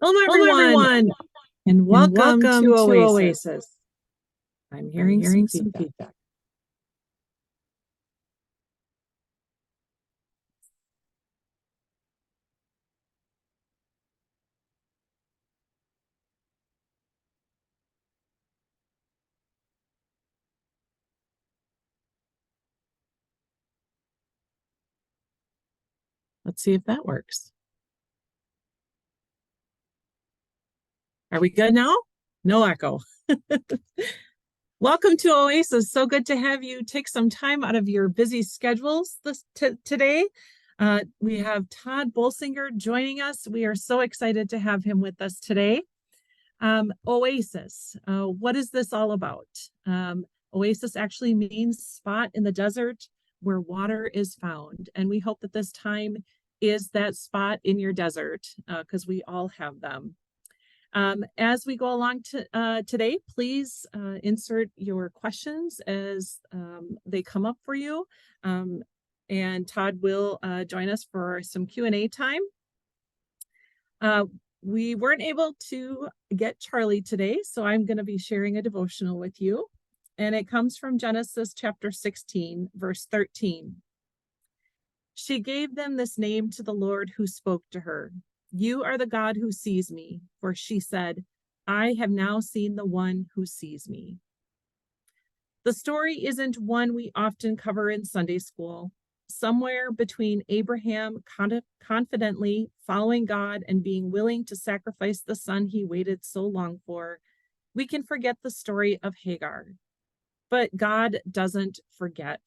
Hello, Hello, everyone, everyone, and and welcome to welcome to Oasis. Oasis. I'm I'm hearing some hearing some feedback. feedback. Let's see if that works. Are we good now? No echo. Welcome to Oasis. So good to have you take some time out of your busy schedules today. We have Tod Bolsinger joining us. We are so excited to have him with us today. Oasis, what is this all about? Oasis actually means spot in the desert where water is found. And we hope that this time is that spot in your desert because we all have them. As we go along today, please insert your questions as they come up for you. And Tod will join us for some Q&A time. We weren't able to get Charlie today, so I'm going to be sharing a devotional with you. And it comes from Genesis chapter 16, verse 13. She gave them this name to the Lord who spoke to her. You are the God who sees me, for she said, I have now seen the one who sees me. The story isn't one we often cover in Sunday school. Somewhere between Abraham confidently following God and being willing to sacrifice the son he waited so long for, we can forget the story of Hagar. But God doesn't forget.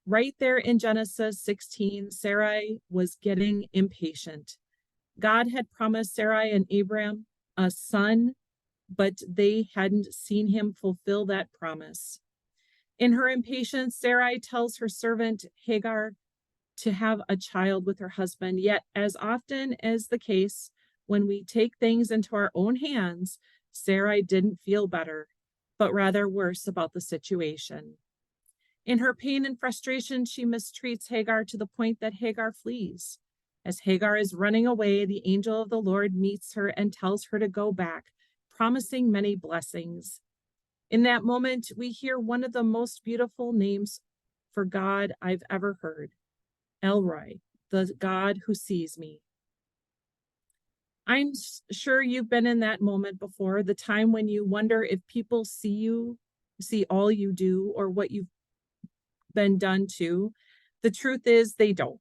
Right there in Genesis 16, Sarai was getting impatient. God had promised Sarai and Abram a son, but they hadn't seen him fulfill that promise. In her impatience, Sarai tells her servant Hagar to have a child with her husband. Yet, as often as the case, when we take things into our own hands, Sarai didn't feel better, but rather worse about the situation. In her pain and frustration, she mistreats Hagar to the point that Hagar flees. As Hagar is running away, the angel of the Lord meets her and tells her to go back, promising many blessings. In that moment, we hear one of the most beautiful names for God I've ever heard, El Roi, the God who sees me. I'm sure you've been in that moment before, the time when you wonder if people see you, see all you do, or what you've been done to. The truth is they don't.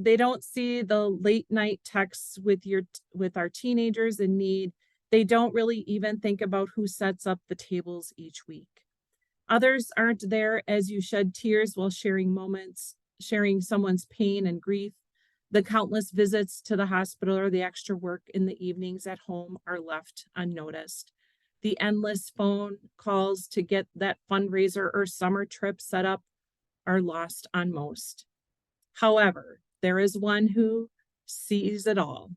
They don't see the late night texts with our teenagers in need. They don't really even think about who sets up the tables each week. Others aren't there as you shed tears while sharing someone's pain and grief. The countless visits to the hospital or the extra work in the evenings at home are left unnoticed. The endless phone calls to get that fundraiser or summer trip set up are lost on most. However, there is one who sees it all.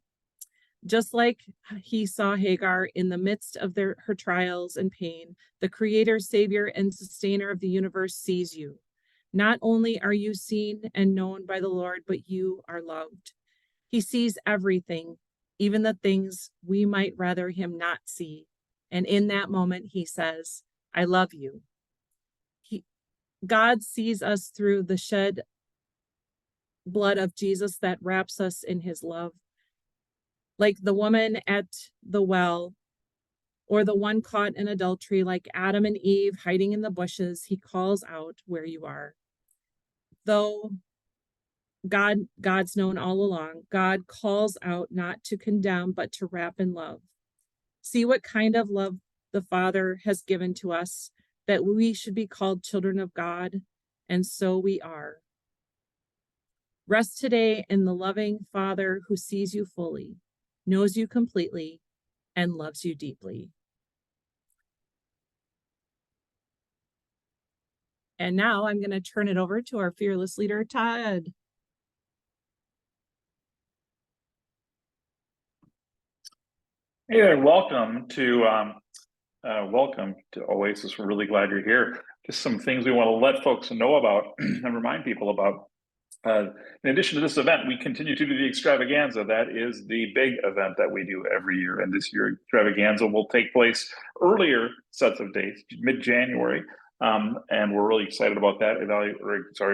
Just like he saw Hagar in the midst of her trials and pain, the creator, savior, and sustainer of the universe sees you. Not only are you seen and known by the Lord, but you are loved. He sees everything, even the things we might rather him not see. And in that moment, he says, I love you. God sees us through the shed blood of Jesus that wraps us in his love. Like the woman at the well, or the one caught in adultery, like Adam and Eve hiding in the bushes, he calls out where you are. Though God's known all along, God calls out not to condemn, but to wrap in love. See what kind of love the Father has given to us, that we should be called children of God, and so we are. Rest today in the loving Father who sees you fully, knows you completely, and loves you deeply. And now I'm going to turn it over to our fearless leader, Tod. Hey there, welcome to Oasis. We're really glad you're here. Just some things we want to let folks know about and remind people about. In addition to this event, we continue to do the extravaganza. That is the big event that we do every year. And this year, extravaganza will take place earlier sets of dates, mid-January. And we're really excited about that.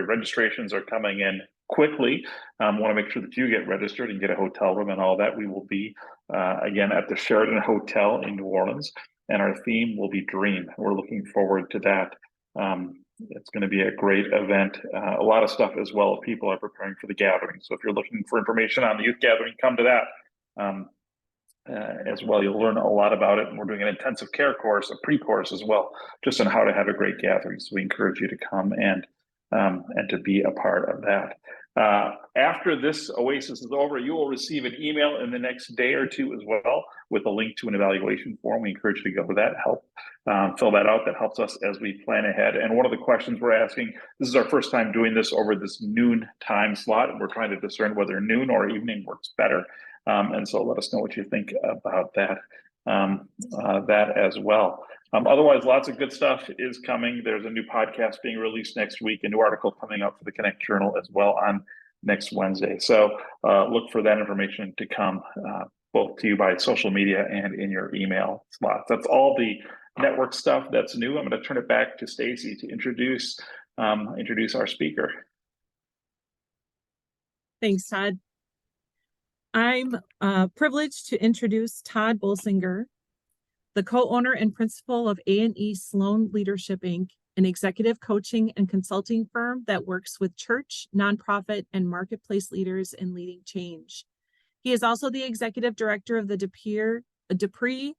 Registrations are coming in quickly. Want to make sure that you get registered and get a hotel room and all that. We will be, again, at the Sheraton Hotel in New Orleans. And our theme will be Dream. We're looking forward to that. It's going to be a great event. A lot of stuff as well. People are preparing for the gathering. So if you're looking for information on the youth gathering, come to that as well. You'll learn a lot about it. And we're doing an intensive care course, a pre-course as well, just on how to have a great gathering. So we encourage you to come and to be a part of that. After this Oasis is over, you will receive an email in the next day or two as well with a link to an evaluation form. We encourage you to go to that, fill that out. That helps us as we plan ahead. And one of the questions we're asking, this is our first time doing this over this noon time slot, and we're trying to discern whether noon or evening works better. And so let us know what you think about that, that as well. Otherwise, lots of good stuff is coming. There's a new podcast being released next week, a new article coming up for the Connect Journal as well on next Wednesday. So look for that information to come both to you by social media and in your email slots. That's all the network stuff that's new. I'm going to turn it back to Stacy to introduce our speaker. Thanks, Todd. I'm privileged to introduce Tod Bolsinger, the co-owner and principal of A&E Sloan Leadership, Inc., an executive coaching and consulting firm that works with church, nonprofit, and marketplace leaders in leading change. He is also the executive director of the Dupree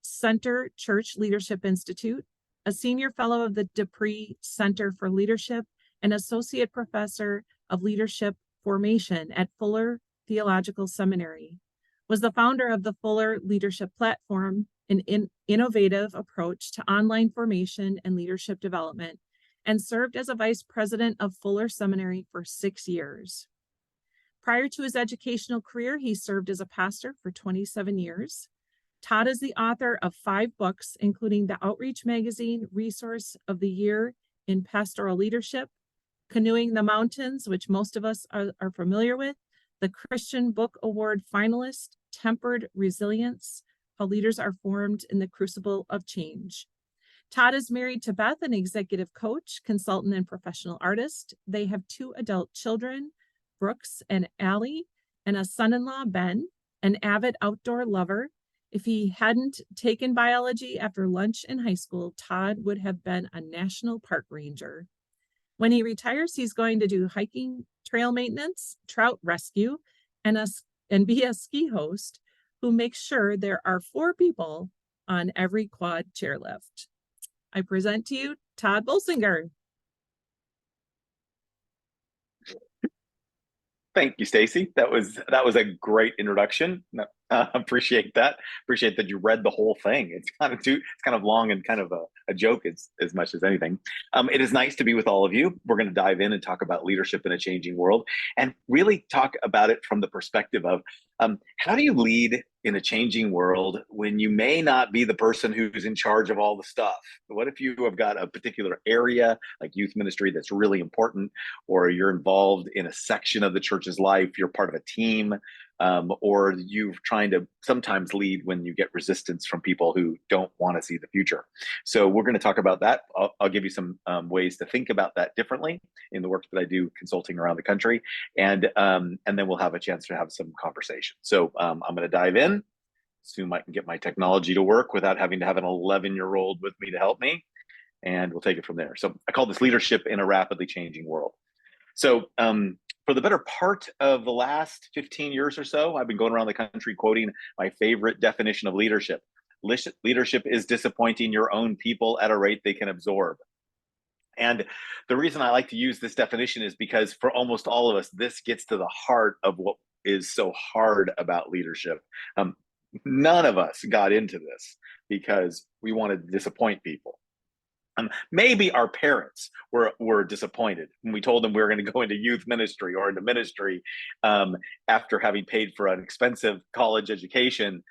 Center Church Leadership Institute, a senior fellow of the Dupree Center for Leadership, and associate professor of leadership formation at Fuller Theological Seminary, was the founder of the Fuller Leadership Platform, an innovative approach to online formation and leadership development, and served as a vice president of Fuller Seminary for 6 years. Prior to his educational career, he served as a pastor for 27 years. Tod is the author of 5 books, including the Outreach Magazine Resource of the Year in Pastoral Leadership, Canoeing the Mountains, which most of us are familiar with, the Christian Book Award finalist, Tempered Resilience, How Leaders Are Formed in the Crucible of Change. Tod is married to Beth, an executive coach, consultant, and professional artist. They have 2 adult children, Brooks and Allie, and a son-in-law, Ben, an avid outdoor lover. If he hadn't taken biology after lunch in high school, Tod would have been a national park ranger. When he retires, he's going to do hiking, trail maintenance, trout rescue, and be a ski host who makes sure there are 4 people on every quad chairlift. I present to you Tod Bolsinger. Thank you, Stacy. That was a great introduction. Appreciate that. Appreciate that you read the whole thing. It's kind of long and kind of a joke as much as anything. It is nice to be with all of you. We're going to dive in and talk about leadership in a changing world, and really talk about it from the perspective of how do you lead in a changing world when you may not be the person who's in charge of all the stuff? What if you have got a particular area like youth ministry that's really important, or you're involved in a section of the church's life, you're part of a team, or you're trying to sometimes lead when you get resistance from people who don't want to see the future. So we're going to talk about that. I'll give you some ways to think about that differently in the work that I do consulting around the country, and then we'll have a chance to have some conversation. So I'm going to dive in, assume I can get my technology to work without having to have an 11-year-old with me to help me, and we'll take it from there. So I call this leadership in a rapidly changing world. So for the better part of the last 15 years or so, I've been going around the country quoting my favorite definition of leadership. Leadership is disappointing your own people at a rate they can absorb. And the reason I like to use this definition is because for almost all of us, this gets to the heart of what is so hard about leadership. None of us got into this because we wanted to disappoint people. Maybe our parents were disappointed when we told them we were going to go into youth ministry or into ministry after having paid for an expensive college education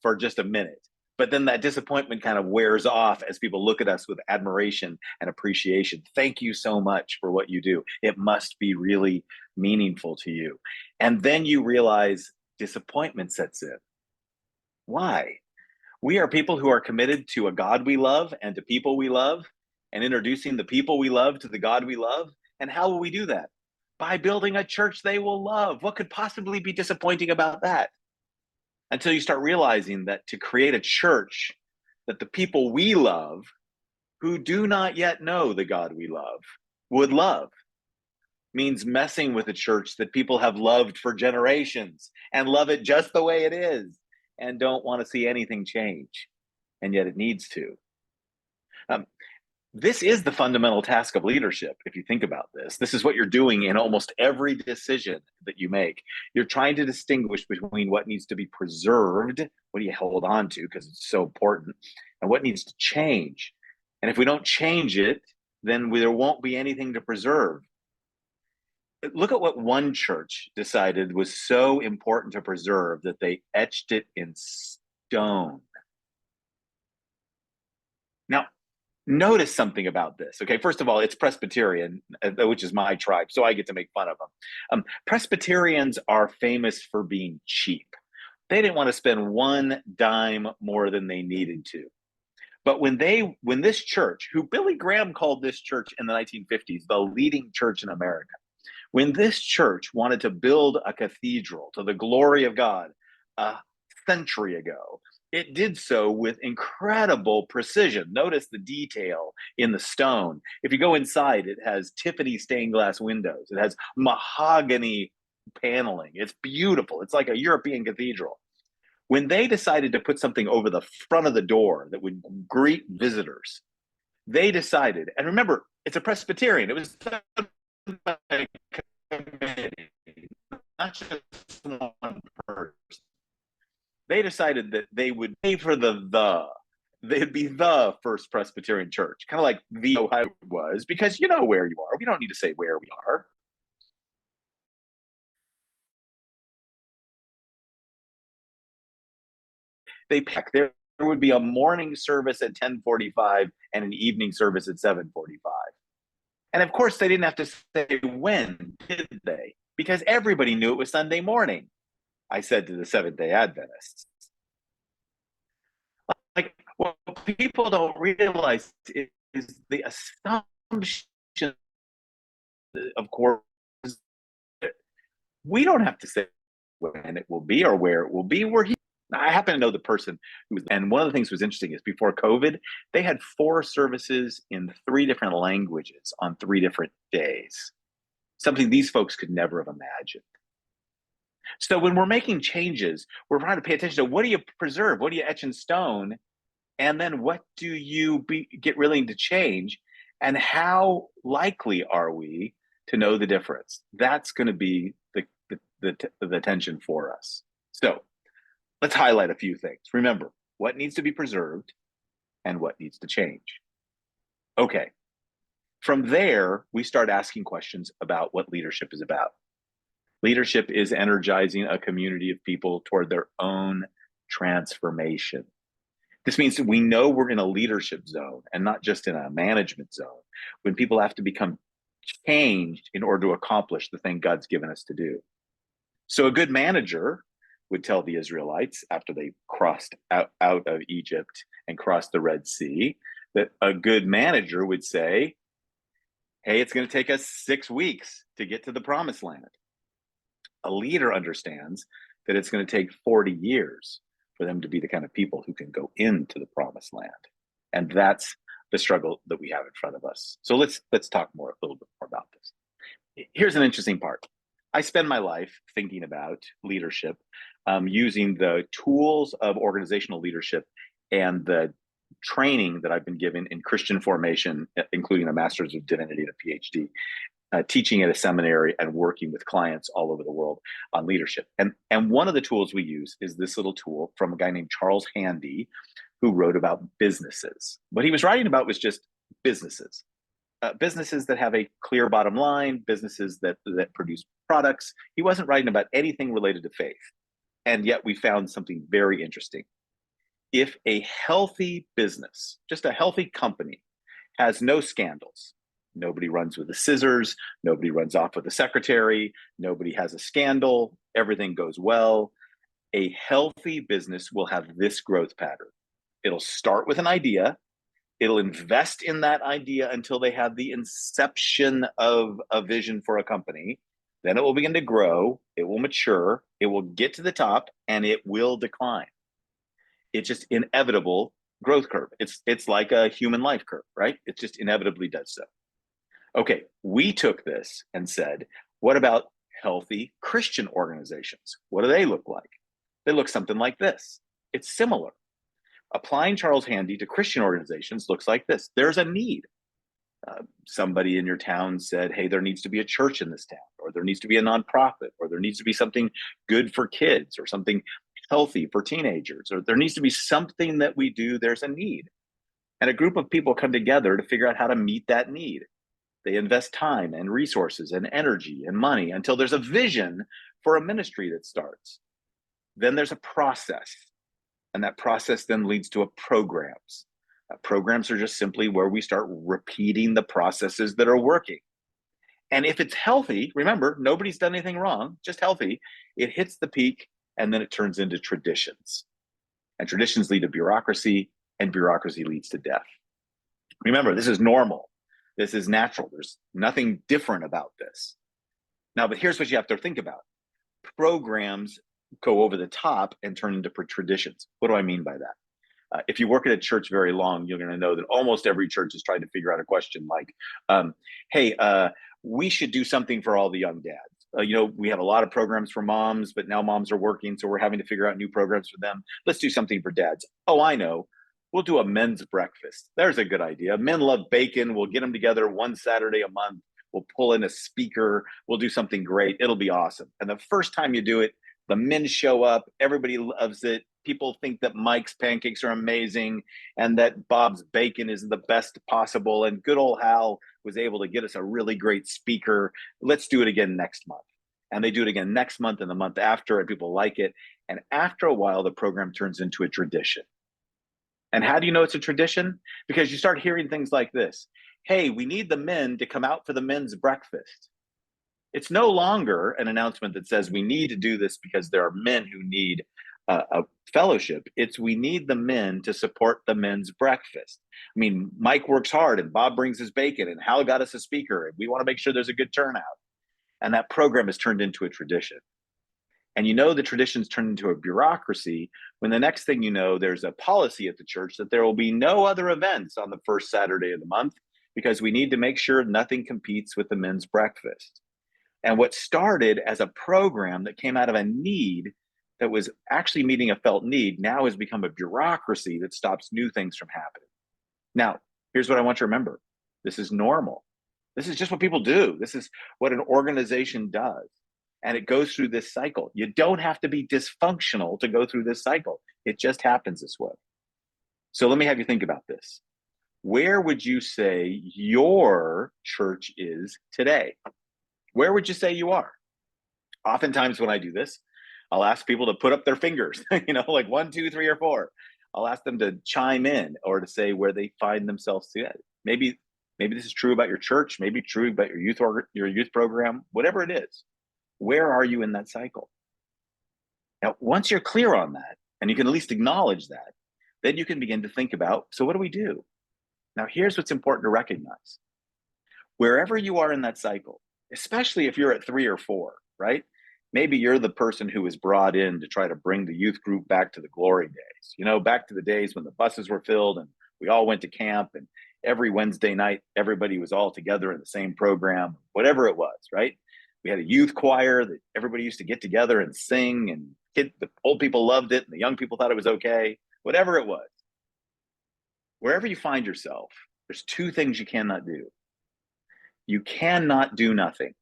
for just a minute. But then that disappointment kind of wears off as people look at us with admiration and appreciation. Thank you so much for what you do. It must be really meaningful to you. And then you realize disappointment sets in. Why? We are people who are committed to a God we love and to people we love, and introducing the people we love to the God we love. And how will we do that? By building a church they will love. What could possibly be disappointing about that? Until you start realizing that to create a church that the people we love, who do not yet know the God we love, would love, means messing with a church that people have loved for generations and love it just the way it is and don't want to see anything change. And yet it needs to. This is the fundamental task of leadership. If you think about this, this is what you're doing in almost every decision that you make. You're trying to distinguish between what needs to be preserved, what do you hold on to because it's so important, and what needs to change. And if we don't change it, then there won't be anything to preserve. Look at what one church decided was so important to preserve that they etched it in stone. Now, notice something about this. Okay, first of all, it's Presbyterian, which is my tribe, so I get to make fun of them. Presbyterians are famous for being cheap. They didn't want to spend one dime more than they needed to. But when this church, who Billy Graham called this church in the 1950s the leading church in America, when this church wanted to build a cathedral to the glory of God a century ago, it did so with incredible precision. Notice the detail in the stone. If you go inside, it has Tiffany stained glass windows. It has mahogany paneling. It's beautiful. It's like a European cathedral. When they decided to put something over the front of the door that would greet visitors, they decided, and remember, it's a Presbyterian. It was done by a committee, not just one person. They decided that they would pay for they'd be the First Presbyterian Church, kind of like the Ohio was, because you know where you are. We don't need to say where we are. They pick, there would be a morning service at 10:45 and an evening service at 7:45. And of course, they didn't have to say when, did they? Because everybody knew it was Sunday morning. I said to the Seventh-day Adventists. Like, what people don't realize is the assumption, of course, we don't have to say when it will be or where it will be. We're here. I happen to know the person who was, and one of the things that was interesting is before COVID, they had 4 services in 3 different languages on 3 different days. Something these folks could never have imagined. So when we're making changes, we're trying to pay attention to what do you preserve? What do you etch in stone? And then what do you get willing to change? And how likely are we to know the difference? That's going to be the tension for us. So let's highlight a few things. Remember, what needs to be preserved and what needs to change. Okay. From there, we start asking questions about what leadership is about. Leadership is energizing a community of people toward their own transformation. This means that we know we're in a leadership zone and not just in a management zone, when people have to become changed in order to accomplish the thing God's given us to do. So a good manager would tell the Israelites after they crossed out of Egypt and crossed the Red Sea, that a good manager would say, hey, it's going to take us 6 weeks to get to the promised land. A leader understands that it's going to take 40 years for them to be the kind of people who can go into the promised land. And that's the struggle that we have in front of us. So let's talk a little bit more about this. Here's an interesting part. I spend my life thinking about leadership using the tools of organizational leadership and the training that I've been given in Christian formation, including a Master's of Divinity and a PhD, teaching at a seminary and working with clients all over the world on leadership. And one of the tools we use is this little tool from a guy named Charles Handy, who wrote about businesses. What he was writing about was just businesses. Businesses that have a clear bottom line, businesses that produce products. He wasn't writing about anything related to faith. And yet we found something very interesting. if a healthy business, just a healthy company, has no scandals, nobody runs with the scissors, nobody runs off with the secretary, nobody has a scandal, everything goes well, a healthy business will have this growth pattern. It'll start with an idea. It'll invest in that idea until they have the inception of a vision for a company. Then it will begin to grow. It will mature. It will get to the top, and it will decline. It's just inevitable growth curve. It's like a human life curve, right? It just inevitably does so. Okay, we took this and said, what about healthy Christian organizations? What do they look like? They look something like this. It's similar. Applying Charles Handy to Christian organizations looks like this. There's a need. Somebody in your town said, hey, there needs to be a church in this town, or there needs to be a nonprofit, or there needs to be something good for kids, or something healthy for teenagers, or there needs to be something that we do. There's a need. And a group of people come together to figure out how to meet that need. They invest time and resources and energy and money until there's a vision for a ministry that starts. Then there's a process. And that process then leads to programs. Programs are just simply where we start repeating the processes that are working. And if it's healthy, remember, nobody's done anything wrong, just healthy, it hits the peak and then it turns into traditions. And traditions lead to bureaucracy, and bureaucracy leads to death. Remember, this is normal. This is natural. There's nothing different about this. Now, but here's what you have to think about. Programs go over the top and turn into traditions. What do I mean by that? If you work at a church very long, you're going to know that almost every church is trying to figure out a question like, hey, we should do something for all the young dads. We have a lot of programs for moms, but now moms are working, so we're having to figure out new programs for them. Let's do something for dads. Oh, I know. We'll do a men's breakfast. There's a good idea. Men love bacon. We'll get them together one Saturday a month. We'll pull in a speaker. We'll do something great. It'll be awesome. And the first time you do it, the men show up. Everybody loves it. People think that Mike's pancakes are amazing and that Bob's bacon is the best possible. And good old Hal was able to get us a really great speaker. Let's do it again next month. And they do it again next month and the month after, and people like it. And after a while, the program turns into a tradition. And how do you know it's a tradition? Because you start hearing things like this. Hey, we need the men to come out for the men's breakfast. It's no longer an announcement that says we need to do this because there are men who need a fellowship. It's we need the men to support the men's breakfast. I mean, Mike works hard and Bob brings his bacon and Hal got us a speaker and we want to make sure there's a good turnout. And that program is turned into a tradition. And the traditions turn into a bureaucracy when the next thing you know, there's a policy at the church that there will be no other events on the first Saturday of the month because we need to make sure nothing competes with the men's breakfast. And what started as a program that came out of a need that was actually meeting a felt need now has become a bureaucracy that stops new things from happening. Now, here's what I want you to remember. This is normal. This is just what people do. This is what an organization does. And it goes through this cycle. You don't have to be dysfunctional to go through this cycle. It just happens this way. So let me have you think about this. Where would you say your church is today? Where would you say you are? Oftentimes when I do this, I'll ask people to put up their fingers, like 1, 2, 3, or 4. I'll ask them to chime in or to say where they find themselves today. Maybe this is true about your church, maybe true about your youth program, whatever it is. Where are you in that cycle? Now, once you're clear on that, and you can at least acknowledge that, then you can begin to think about, so what do we do? Now, here's what's important to recognize. Wherever you are in that cycle, especially if you're at 3 or 4, right? Maybe you're the person who was brought in to try to bring the youth group back to the glory days, back to the days when the buses were filled and we all went to camp and every Wednesday night, everybody was all together in the same program, whatever it was, right? We had a youth choir that everybody used to get together and sing, and the old people loved it and the young people thought it was okay, whatever it was. Wherever you find yourself, there's 2 things you cannot do. You cannot do nothing.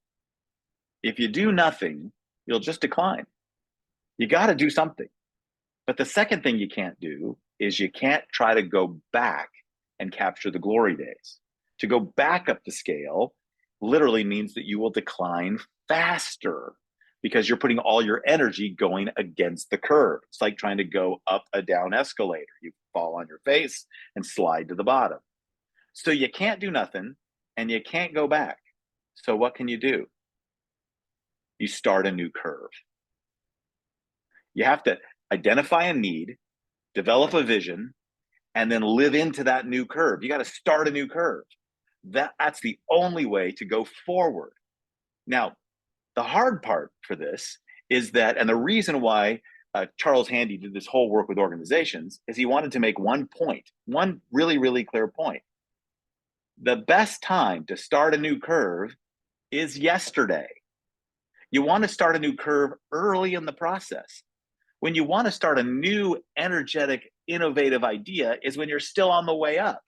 If you do nothing, you'll just decline. You got to do something. But the second thing you can't do is you can't try to go back and capture the glory days. To go back up the scale literally means that you will decline faster because you're putting all your energy going against the curve. It's like trying to go up a down escalator. You fall on your face and slide to the bottom. So you can't do nothing and you can't go back. So what can you do? You start a new curve. You have to identify a need, develop a vision, and then live into that new curve. You got to start a new curve. That's the only way to go forward. Now, the hard part for this is that, and the reason why Charles Handy did this whole work with organizations is he wanted to make one point, one really, really clear point. The best time to start a new curve is yesterday. You want to start a new curve early in the process. When you want to start a new, energetic, innovative idea is when you're still on the way up,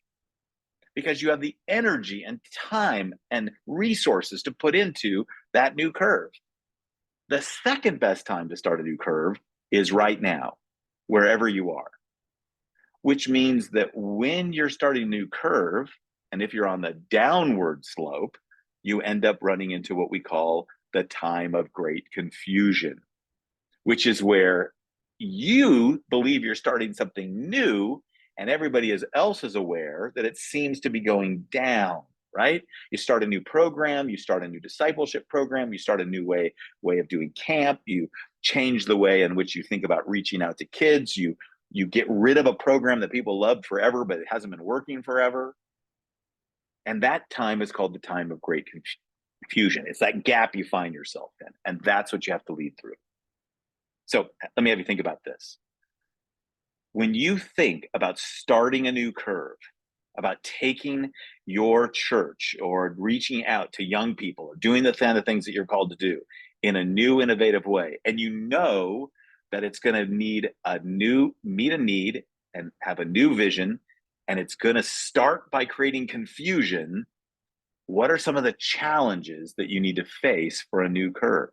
because you have the energy and time and resources to put into that new curve. The second best time to start a new curve is right now, wherever you are, which means that when you're starting a new curve, and if you're on the downward slope, you end up running into what we call the time of great confusion, which is where you believe you're starting something new and everybody else is aware that it seems to be going down, right? You start a new program, you start a new discipleship program, you start a new way of doing camp, you change the way in which you think about reaching out to kids, you get rid of a program that people loved forever, but it hasn't been working forever. And that time is called the time of great confusion. It's that gap you find yourself in, and that's what you have to lead through. So let me have you think about this. When you think about starting a new curve, about taking your church or reaching out to young people or doing the kind of things that you're called to do in a new, innovative way, and you know that it's going to meet a need and have a new vision, and it's going to start by creating confusion, what are some of the challenges that you need to face for a new curve?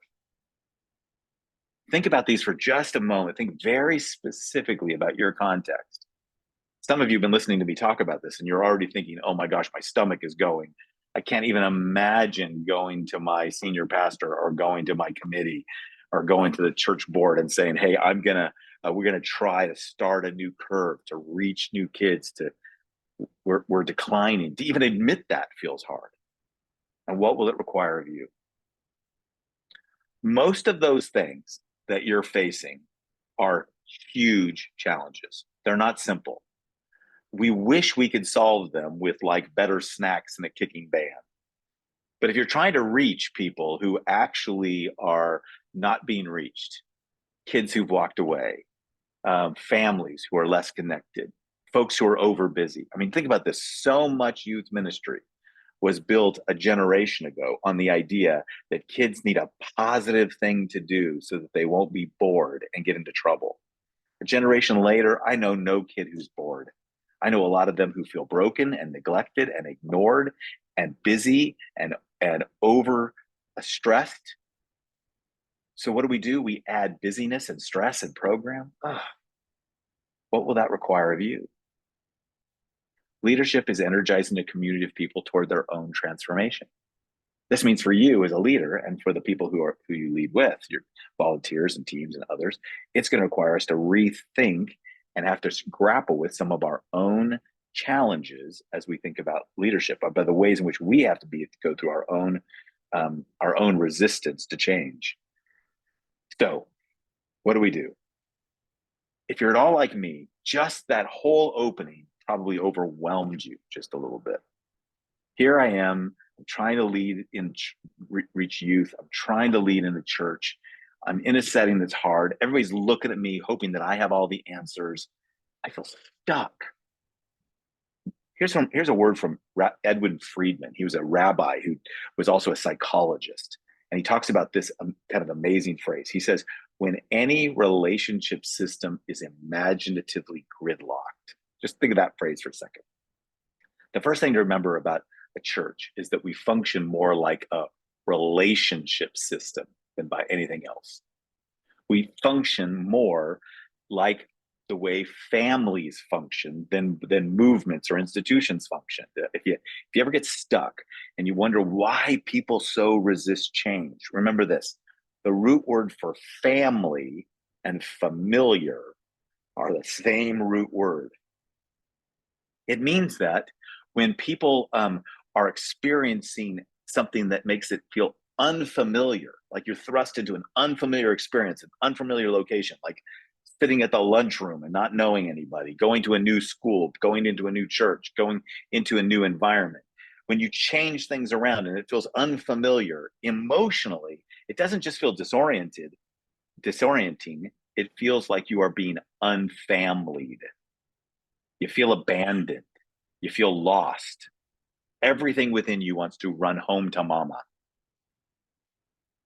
Think about these for just a moment. Think very specifically about your context. Some of you have been listening to me talk about this and you're already thinking, oh my gosh, my stomach is going. I can't even imagine going to my senior pastor or going to my committee or going to the church board and saying, hey, we're gonna try to start a new curve to reach new kids. We're declining. To even admit that feels hard. And what will it require of you? Most of those things that you're facing are huge challenges. They're not simple. We wish we could solve them with like better snacks and a kicking band. But if you're trying to reach people who actually are not being reached, kids who've walked away, families who are less connected, folks who are over busy. I mean, think about this. So much youth ministry was built a generation ago on the idea that kids need a positive thing to do so that they won't be bored and get into trouble. A generation later, I know no kid who's bored. I know a lot of them who feel broken and neglected and ignored and busy and over stressed. So what do? We add busyness and stress and program. What will that require of you? Leadership is energizing a community of people toward their own transformation. This means for you as a leader and for the people who you lead with, your volunteers and teams and others, it's going to require us to rethink and have to grapple with some of our own challenges as we think about leadership, about the ways in which we have to go through our own resistance to change. So, what do? If you're at all like me, just that whole opening probably overwhelmed you just a little bit. Here I am, I'm trying to lead in reach youth. I'm trying to lead in the church. I'm in a setting that's hard. Everybody's looking at me, hoping that I have all the answers. I feel stuck. Here's a word from Edwin Friedman. He was a rabbi who was also a psychologist. And he talks about this kind of amazing phrase. He says, when any relationship system is imaginatively gridlocked. Just think of that phrase for a second. The first thing to remember about a church is that we function more like a relationship system than by anything else. We function more like the way families function than movements or institutions function. If you ever get stuck and you wonder why people so resist change, remember this: The root word for family and familiar are the same root word. It means that when people are experiencing something that makes it feel unfamiliar, like you're thrust into an unfamiliar experience, an unfamiliar location, like sitting at the lunchroom and not knowing anybody, going to a new school, going into a new church, going into a new environment. When you change things around and it feels unfamiliar emotionally, it doesn't just feel disorienting. It feels like you are being unfamilied. You feel abandoned. You feel lost. Everything within you wants to run home to mama.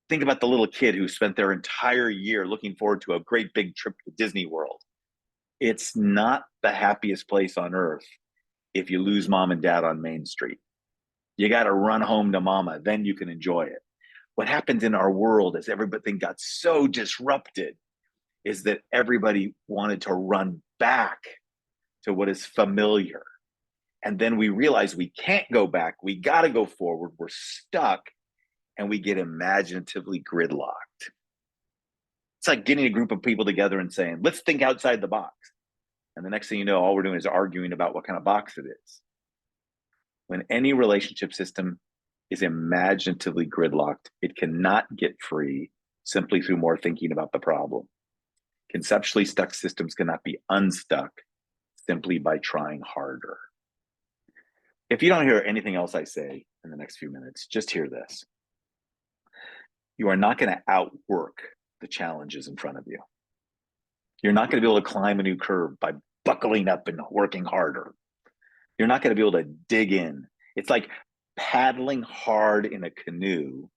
Think about the little kid who spent their entire year looking forward to a great big trip to Disney World. It's not the happiest place on earth if you lose mom and dad on Main Street. You got to run home to mama, then you can enjoy it. What happens in our world as everything got so disrupted is that everybody wanted to run back to what is familiar. And then we realize we can't go back. We got to go forward. We're stuck and we get imaginatively gridlocked. It's like getting a group of people together and saying, let's think outside the box. And the next thing you know, all we're doing is arguing about what kind of box it is. When any relationship system is imaginatively gridlocked, it cannot get free simply through more thinking about the problem. Conceptually stuck systems cannot be unstuck simply by trying harder. If you don't hear anything else I say in the next few minutes, just hear this. You are not going to outwork the challenges in front of you. You're not going to be able to climb a new curve by buckling up and working harder. You're not going to be able to dig in. It's like paddling hard in a canoe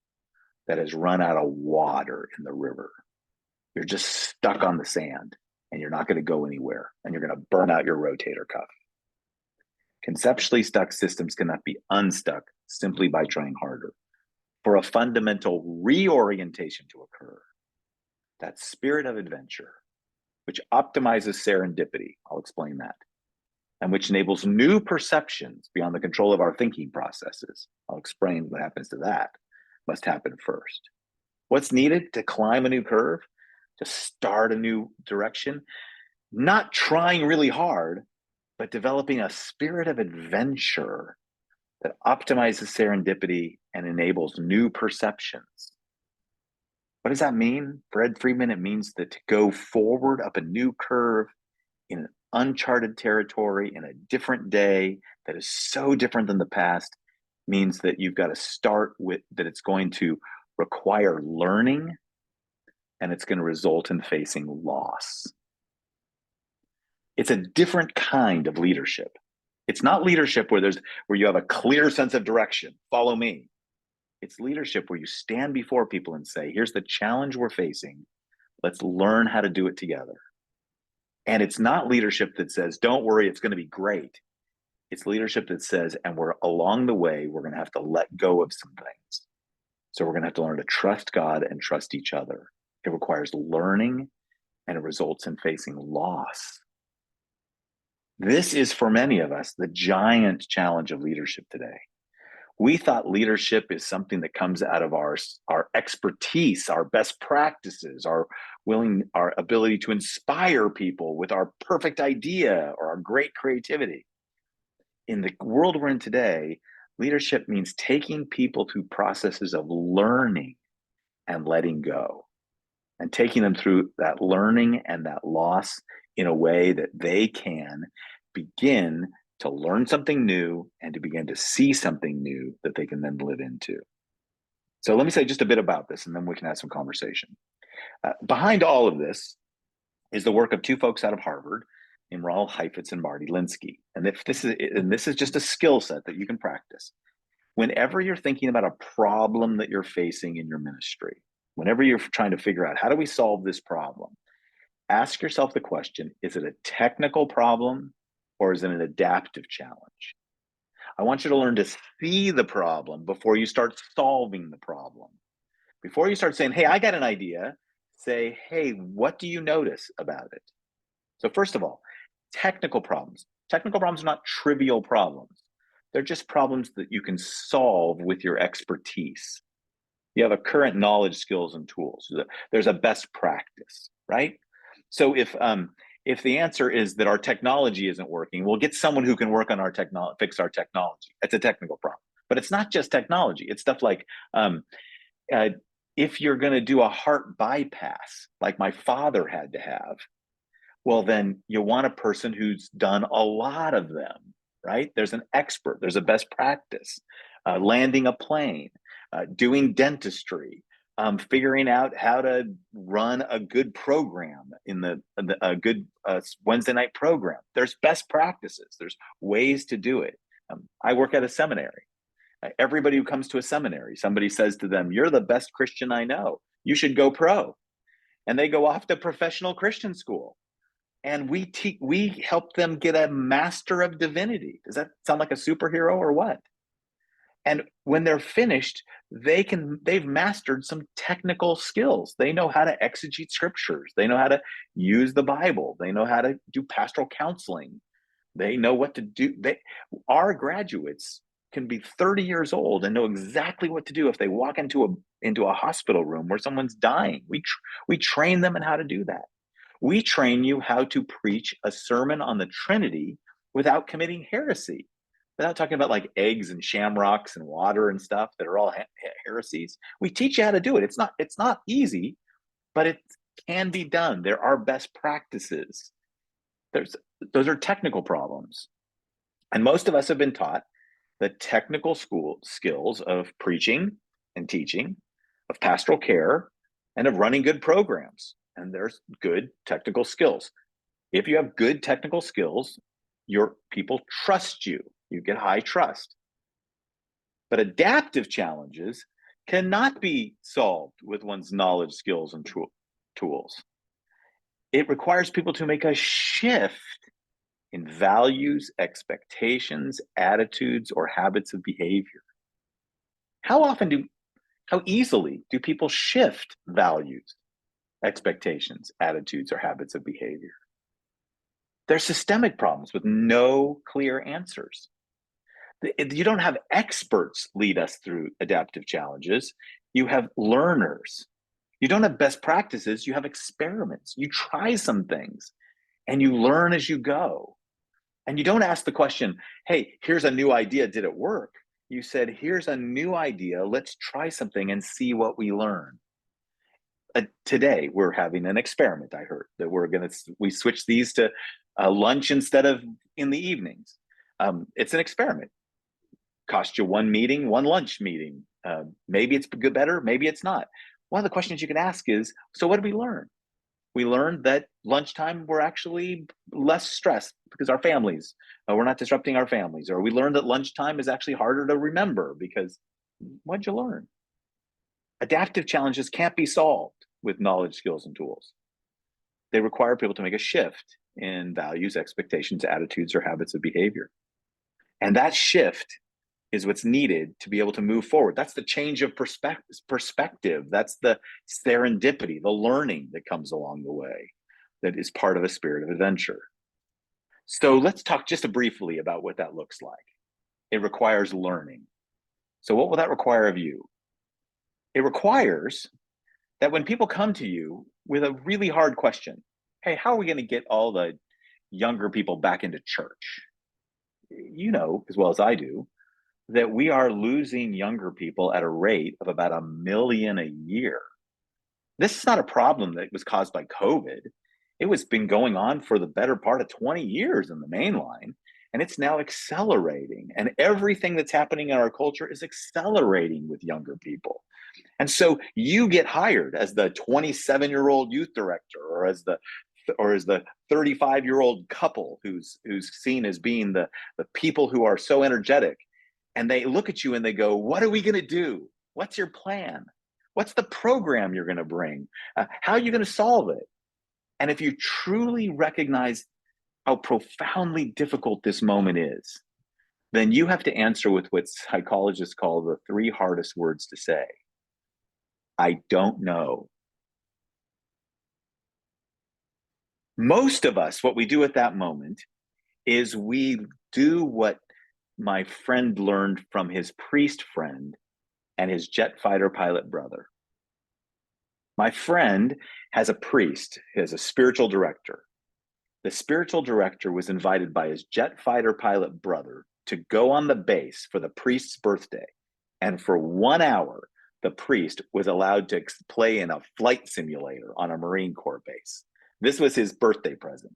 that has run out of water in the river. You're just stuck on the sand and you're not going to go anywhere and you're going to burn out your rotator cuff. Conceptually stuck systems cannot be unstuck simply by trying harder. For a fundamental reorientation to occur, that spirit of adventure, which optimizes serendipity, I'll explain that, and which enables new perceptions beyond the control of our thinking processes, I'll explain what happens to that, must happen first. What's needed to climb a new curve, to start a new direction? Not trying really hard, but developing a spirit of adventure that optimizes serendipity and enables new perceptions. What does that mean? For Ed Friedman, it means that to go forward up a new curve in an uncharted territory in a different day that is so different than the past means that you've got to start with that it's going to require learning and it's going to result in facing loss. It's a different kind of leadership. It's not leadership where you have a clear sense of direction. Follow me. It's leadership where you stand before people and say, here's the challenge we're facing. Let's learn how to do it together. And it's not leadership that says, don't worry, it's going to be great. It's leadership that says, and along the way, we're going to have to let go of some things. So we're going to have to learn to trust God and trust each other. It requires learning and it results in facing loss. This is, for many of us, the giant challenge of leadership today. We thought leadership is something that comes out of our expertise, our best practices, our ability to inspire people with our perfect idea or our great creativity. In the world we're in today, leadership means taking people through processes of learning and letting go, and taking them through that learning and that loss in a way that they can begin to learn something new and to begin to see something new that they can then live into. So let me say just a bit about this and then we can have some conversation. Behind all of this is the work of two folks out of Harvard, Imral Heifetz and Marty Linsky. And this is just a skill set that you can practice. Whenever you're thinking about a problem that you're facing in your ministry, whenever you're trying to figure out how do we solve this problem, ask yourself the question, is it a technical problem or is it an adaptive challenge? I want you to learn to see the problem before you start solving the problem. Before you start saying, hey, I got an idea, say, hey, what do you notice about it? So first of all, technical problems. Technical problems are not trivial problems. They're just problems that you can solve with your expertise. You have a current knowledge, skills, and tools. There's a best practice, right? So if the answer is that our technology isn't working, we'll get someone who can work on our technology, fix our technology. It's a technical problem, but it's not just technology. It's stuff like if you're going to do a heart bypass, like my father had to have, well, then you want a person who's done a lot of them, right? There's an expert, there's a best practice, landing a plane, doing dentistry, figuring out how to run a good program a good Wednesday night program. There's best practices, there's ways to do it. I work at a seminary. Everybody who comes to a seminary, somebody says to them, "You're the best Christian I know. You should go pro." And they go off to professional Christian school. And we help them get a Master of Divinity. Does that sound like a superhero or what? And when they're finished, they've mastered some technical skills. They know how to exegete scriptures. They know how to use the Bible. They know how to do pastoral counseling. They know what to do. Our graduates can be 30 years old and know exactly what to do if they walk into a hospital room where someone's dying. We train them in how to do that. We train you how to preach a sermon on the Trinity without committing heresy, without talking about like eggs and shamrocks and water and stuff that are all heresies. We teach you how to do it. It's not easy, but it can be done. There are best practices. Those are technical problems. And most of us have been taught the technical skills of preaching and teaching, of pastoral care, and of running good programs. And there's good technical skills. If you have good technical skills, your people trust you. You get high trust. But adaptive challenges cannot be solved with one's knowledge, skills, and tools. It requires people to make a shift in values, expectations, attitudes, or habits of behavior. How easily do people shift values, expectations, attitudes, or habits of behavior? There's systemic problems with no clear answers. You don't have experts lead us through adaptive challenges. You have learners. You don't have best practices. You have experiments. You try some things and you learn as you go. And you don't ask the question, hey, here's a new idea. Did it work? You said, here's a new idea. Let's try something and see what we learn. Today, we're having an experiment, I heard, that we switch these to lunch instead of in the evenings. It's an experiment. Cost you one lunch meeting. Maybe it's better, maybe it's not. One of the questions you can ask is, so what did we learn? We learned that lunchtime we're actually less stressed because our families, we're not disrupting our families. Or we learned that lunchtime is actually harder to remember because what'd you learn? Adaptive challenges can't be solved with knowledge, skills, and tools. They require people to make a shift in values, expectations, attitudes, or habits of behavior. And that shift is what's needed to be able to move forward. That's the change of perspective. That's the serendipity, the learning that comes along the way that is part of a spirit of adventure. So let's talk just briefly about what that looks like. It requires learning. So what will that require of you? It requires that when people come to you with a really hard question, hey, how are we going to get all the younger people back into church? You know as well as I do that we are losing younger people at a rate of about 1 million a year. This is not a problem that was caused by COVID. It was been going on for the better part of 20 years in the main line, and it's now accelerating. And everything that's happening in our culture is accelerating with younger people. And so you get hired as the 27-year-old youth director or as the 35-year-old couple who's seen as being the people who are so energetic. And they look at you and they go, what are we going to do? What's your plan? What's the program you're going to bring? How are you going to solve it? And if you truly recognize how profoundly difficult this moment is, then you have to answer with what psychologists call the 3 hardest words to say. I don't know. Most of us, what we do at that moment is we do what my friend learned from his priest friend and his jet fighter pilot brother. My friend has a priest, he has a spiritual director. The spiritual director was invited by his jet fighter pilot brother to go on the base for the priest's birthday. And for 1 hour, the priest was allowed to play in a flight simulator on a Marine Corps base. This was his birthday present.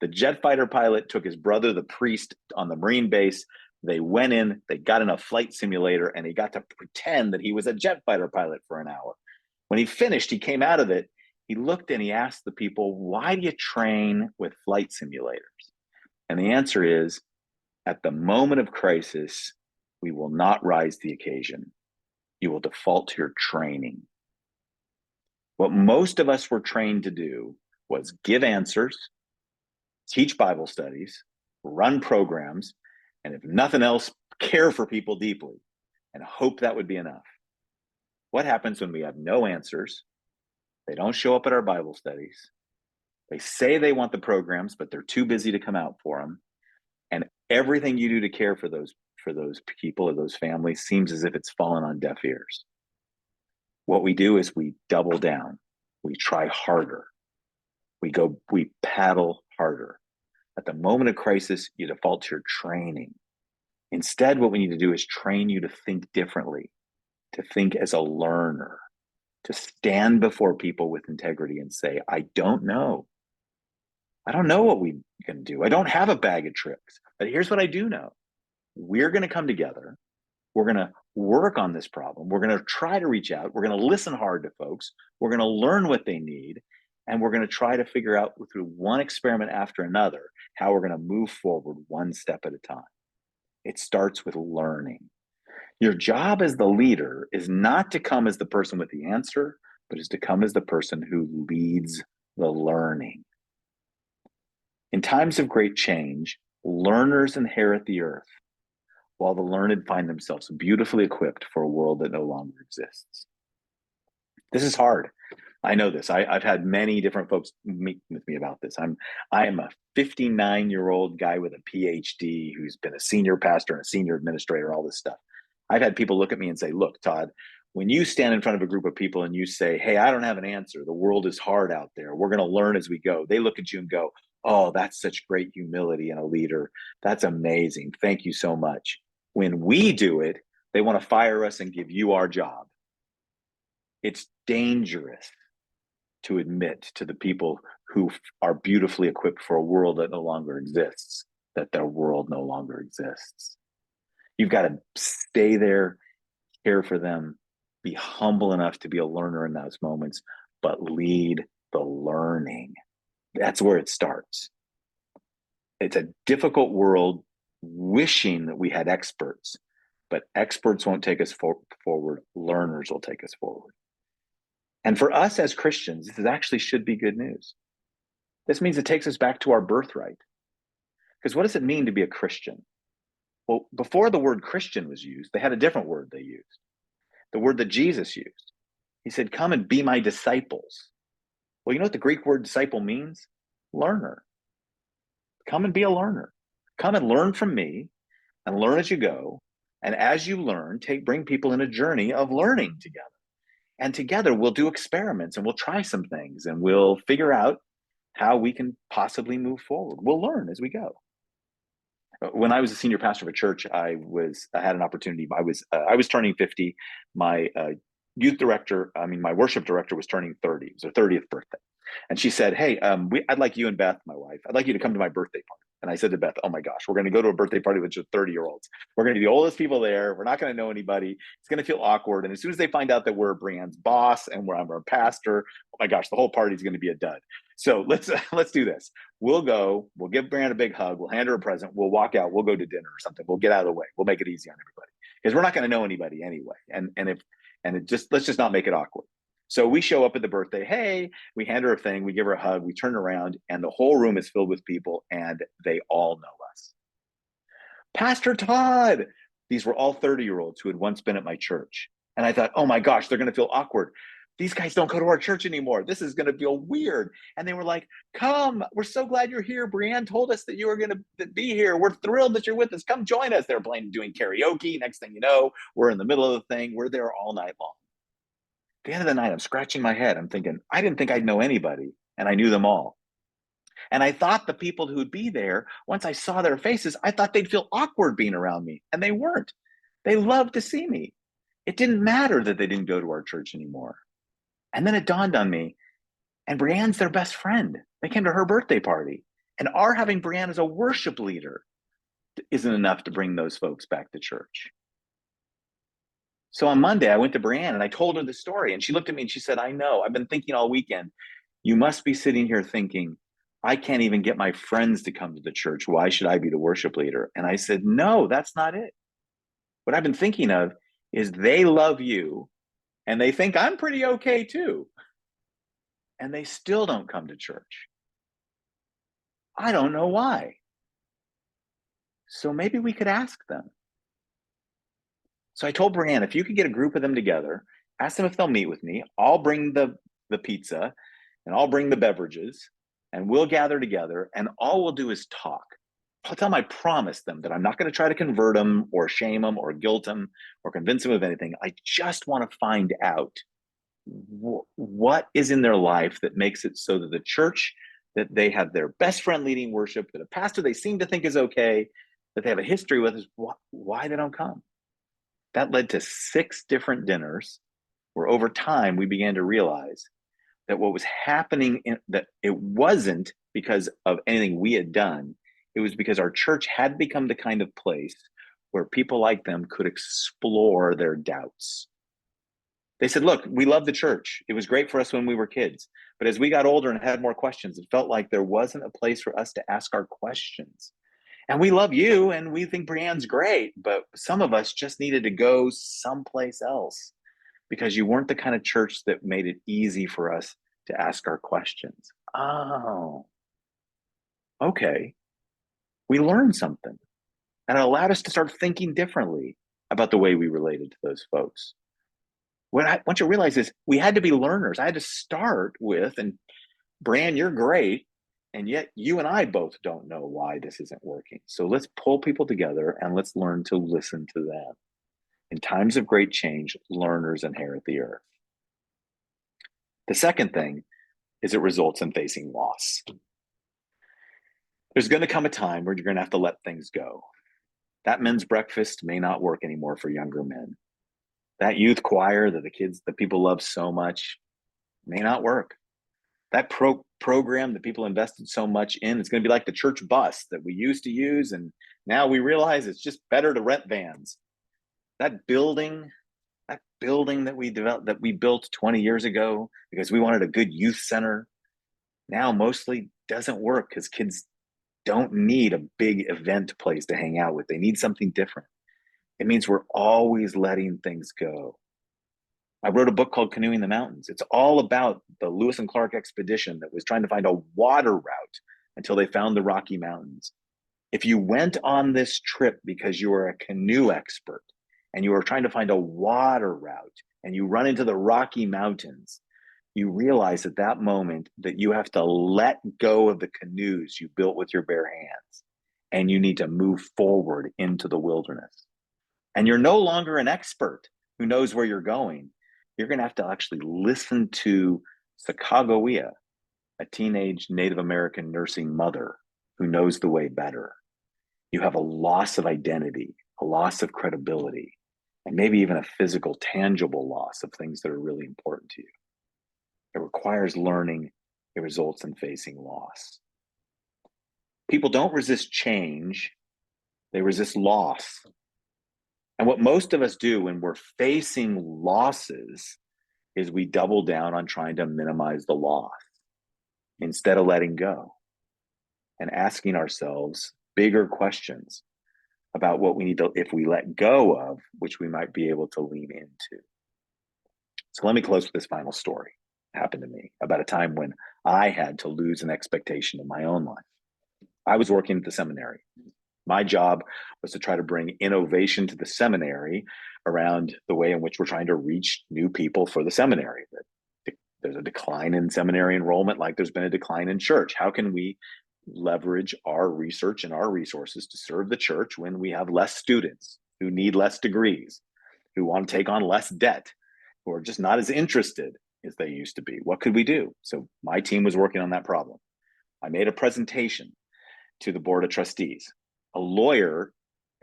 The jet fighter pilot took his brother, the priest, on the Marine base. They went in, they got in a flight simulator, and he got to pretend that he was a jet fighter pilot for an hour. When he finished, he came out of it. He looked and he asked the people, why do you train with flight simulators? And the answer is, at the moment of crisis, we will not rise to the occasion. You will default to your training. What most of us were trained to do was give answers, teach Bible studies, run programs, and if nothing else, care for people deeply and hope that would be enough. What happens when we have no answers? They don't show up at our Bible studies. They say they want the programs, but they're too busy to come out for them. And everything you do to care for those people or those families seems as if it's fallen on deaf ears. What we do is we double down. We try harder. We paddle harder. At the moment of crisis, you default to your training. Instead, what we need to do is train you to think differently, to think as a learner, to stand before people with integrity and say, I don't know. I don't know what we can do. I don't have a bag of tricks, but here's what I do know. We're going to come together. We're going to work on this problem. We're going to try to reach out. We're going to listen hard to folks. We're going to learn what they need. And we're going to try to figure out through one experiment after another how we're going to move forward one step at a time. It starts with learning. Your job as the leader is not to come as the person with the answer, but is to come as the person who leads the learning. In times of great change, learners inherit the earth, while the learned find themselves beautifully equipped for a world that no longer exists. This is hard. I know this. I've had many different folks meet with me about this. I am a 59-year-old guy with a PhD who's been a senior pastor and a senior administrator, all this stuff. I've had people look at me and say, look, Todd, when you stand in front of a group of people and you say, hey, I don't have an answer. The world is hard out there. We're going to learn as we go. They look at you and go, oh, that's such great humility in a leader. That's amazing. Thank you so much. When we do it, they want to fire us and give you our job. It's dangerous to admit to the people who are beautifully equipped for a world that no longer exists, that their world no longer exists. You've got to stay there, care for them, be humble enough to be a learner in those moments, but lead the learning. That's where it starts. It's a difficult world, wishing that we had experts, but experts won't take us forward. Learners will take us forward. And for us as Christians, this actually should be good news. This means it takes us back to our birthright. Because what does it mean to be a Christian? Well, before the word Christian was used, they had a different word they used. The word that Jesus used. He said, come and be my disciples. Well, you know what the Greek word disciple means? Learner. Come and be a learner. Come and learn from me and learn as you go. And as you learn, bring people in a journey of learning together. And together we'll do experiments and we'll try some things and we'll figure out how we can possibly move forward. We'll learn as we go. When I was a senior pastor of a church, I had an opportunity. I was turning 50. My my worship director was turning 30. It was her 30th birthday. And she said, hey, I'd like you and Beth, my wife, I'd like you to come to my birthday party. And I said to Beth, oh my gosh, we're going to go to a birthday party with just 30-year-olds. We're going to be the oldest people there. We're not going to know anybody. It's going to feel awkward. And as soon as they find out that we're Brianne's boss and I'm her pastor, oh my gosh, the whole party is going to be a dud. So let's do this. We'll go, we'll give Brianne a big hug. We'll hand her a present. We'll walk out. We'll go to dinner or something. We'll get out of the way. We'll make it easy on everybody because we're not going to know anybody anyway. Let's just not make it awkward. So we show up at the birthday. Hey, we hand her a thing. We give her a hug. We turn around and the whole room is filled with people and they all know us. Pastor Todd. These were all 30-year-olds who had once been at my church. And I thought, oh my gosh, they're going to feel awkward. these guys don't go to our church anymore. This is going to feel weird. And they were like, come, we're so glad you're here. Brianne told us that you were going to be here. We're thrilled that you're with us. Come join us. They're playing, doing karaoke. Next thing you know, we're in the middle of the thing. We're there all night long. At the end of the night, I'm scratching my head. I'm thinking, I didn't think I'd know anybody. And I knew them all. And I thought the people who'd be there, once I saw their faces, I thought they'd feel awkward being around me. And they weren't. They loved to see me. It didn't matter that they didn't go to our church anymore. And then it dawned on me, and Brianne's their best friend. They came to her birthday party. And our having Brianne as a worship leader isn't enough to bring those folks back to church. So on Monday, I went to Brianne and I told her the story. And she looked at me and she said, I know, I've been thinking all weekend. You must be sitting here thinking, I can't even get my friends to come to the church. Why should I be the worship leader? And I said, no, that's not it. What I've been thinking of is they love you and they think I'm pretty okay too. And they still don't come to church. I don't know why. So maybe we could ask them. So I told Brianne, if you could get a group of them together, ask them if they'll meet with me. I'll bring the pizza and I'll bring the beverages and we'll gather together and all we'll do is talk. I'll tell them I promise them that I'm not going to try to convert them or shame them or guilt them or convince them of anything. I just want to find out what is in their life that makes it so that the church that they have their best friend leading worship, that a pastor they seem to think is okay, that they have a history with, is why they don't come. That led to 6 different dinners where over time we began to realize that what was happening, that it wasn't because of anything we had done. It was because our church had become the kind of place where people like them could explore their doubts. They said, look, we love the church. It was great for us when we were kids. But as we got older and had more questions, it felt like there wasn't a place for us to ask our questions. And we love you and we think Brianne's great, but some of us just needed to go someplace else because you weren't the kind of church that made it easy for us to ask our questions. Oh, okay. We learned something. And it allowed us to start thinking differently about the way we related to those folks. Once you realize this, we had to be learners. I had to start with, and Brianne, you're great, and yet you and I both don't know why this isn't working. So let's pull people together and let's learn to listen to them. In times of great change, learners inherit the earth. The second thing is it results in facing loss. There's going to come a time where you're going to have to let things go. That men's breakfast may not work anymore for younger men. That youth choir that the people love so much may not work. That program that people invested so much in, it's going to be like the church bus that we used to use, and now we realize it's just better to rent vans. That building that we built 20 years ago because we wanted a good youth center, now mostly doesn't work because kids don't need a big event place to hang out with. They need something different. It means we're always letting things go. I wrote a book called Canoeing the Mountains. It's all about the Lewis and Clark expedition that was trying to find a water route until they found the Rocky Mountains. If you went on this trip because you were a canoe expert and you were trying to find a water route and you run into the Rocky Mountains, you realize at that moment that you have to let go of the canoes you built with your bare hands and you need to move forward into the wilderness. And you're no longer an expert who knows where you're going. You're going to have to actually listen to Sacagawea, a teenage Native American nursing mother who knows the way better. You have a loss of identity, a loss of credibility, and maybe even a physical, tangible loss of things that are really important to you. It requires learning. It results in facing loss. People don't resist change. They resist loss. And what most of us do when we're facing losses is we double down on trying to minimize the loss instead of letting go and asking ourselves bigger questions about what we need to, if we let go of, which we might be able to lean into. So let me close with this final story. It happened to me about a time when I had to lose an expectation in my own life. I was working at the seminary. My job was to try to bring innovation to the seminary around the way in which we're trying to reach new people for the seminary. That There's a decline in seminary enrollment, like there's been a decline in church. How can we leverage our research and our resources to serve the church when we have less students who need less degrees, who want to take on less debt, who are just not as interested as they used to be? What could we do? So my team was working on that problem. I made a presentation to the board of trustees. A lawyer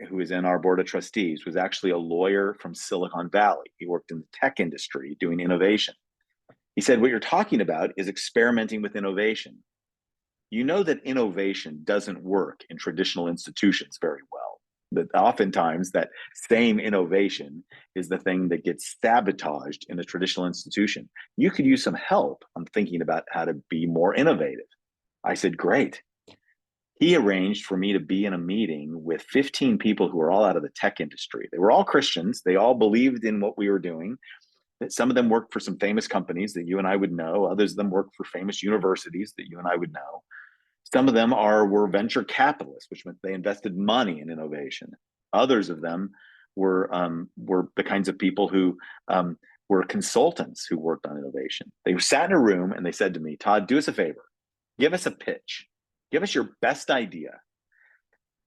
who is in our board of trustees was actually a lawyer from Silicon Valley. He worked in the tech industry doing innovation. He said, what you're talking about is experimenting with innovation. You know that innovation doesn't work in traditional institutions very well. That oftentimes that same innovation is the thing that gets sabotaged in a traditional institution. You could use some help on thinking about how to be more innovative. I said, great. He arranged for me to be in a meeting with 15 people who were all out of the tech industry. They were all Christians. They all believed in what we were doing. Some of them worked for some famous companies that you and I would know. Others of them worked for famous universities that you and I would know. Some of them were venture capitalists, which meant they invested money in innovation. Others of them were the kinds of people who were consultants who worked on innovation. They sat in a room and they said to me, Tod, do us a favor. Give us a pitch. Give us your best idea.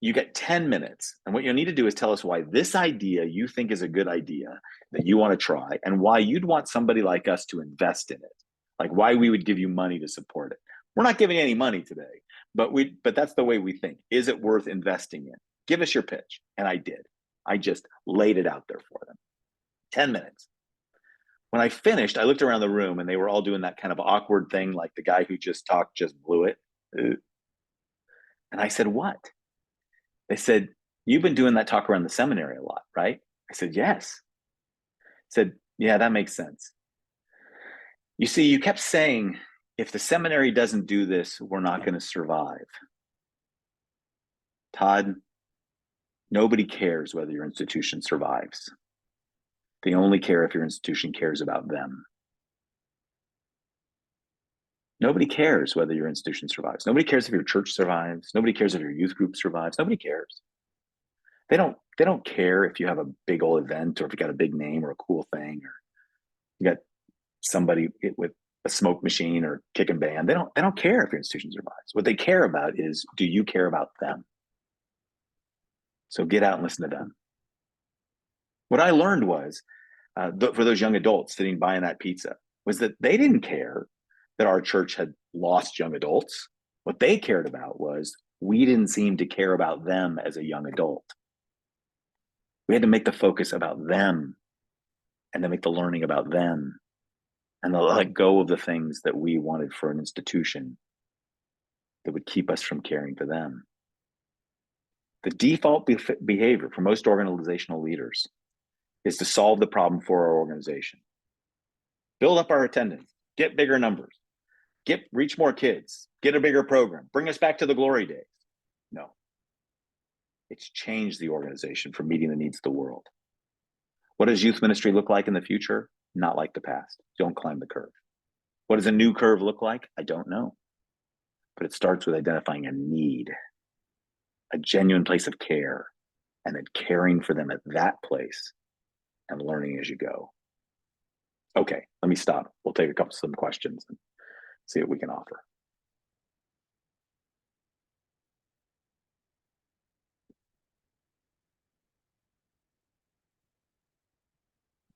You get 10 minutes. And what you'll need to do is tell us why this idea you think is a good idea that you want to try, and why you'd want somebody like us to invest in it. Like why we would give you money to support it. We're not giving any money today, but that's the way we think. Is it worth investing in? Give us your pitch. And I did. I just laid it out there for them. 10 minutes. When I finished, I looked around the room and they were all doing that kind of awkward thing, like the guy who just talked just blew it. And I said, what? They said, you've been doing that talk around the seminary a lot, right? I said, yes. I said, yeah, that makes sense. You see, you kept saying, if the seminary doesn't do this, we're not going to survive. Tod, nobody cares whether your institution survives. They only care if your institution cares about them. Nobody cares whether your institution survives. Nobody cares if your church survives. Nobody cares if your youth group survives. Nobody cares. They don't care if you have a big old event, or if you got a big name or a cool thing, or you got somebody with a smoke machine or kicking band. They don't care if your institution survives. What they care about is, do you care about them? So get out and listen to them. What I learned was, for those young adults sitting buying that pizza, was that they didn't care that our church had lost young adults. What they cared about was, we didn't seem to care about them as a young adult. We had to make the focus about them, and then make the learning about them, and to let go of the things that we wanted for an institution that would keep us from caring for them. The default behavior for most organizational leaders is to solve the problem for our organization. Build up our attendance, get bigger numbers, reach more kids, get a bigger program, bring us back to the glory days. No. It's changed the organization for meeting the needs of the world. What does youth ministry look like in the future? Not like the past. Don't climb the curve. What does a new curve look like? I don't know. But it starts with identifying a need, a genuine place of care, and then caring for them at that place and learning as you go. Okay, let me stop. We'll take some questions and see what we can offer.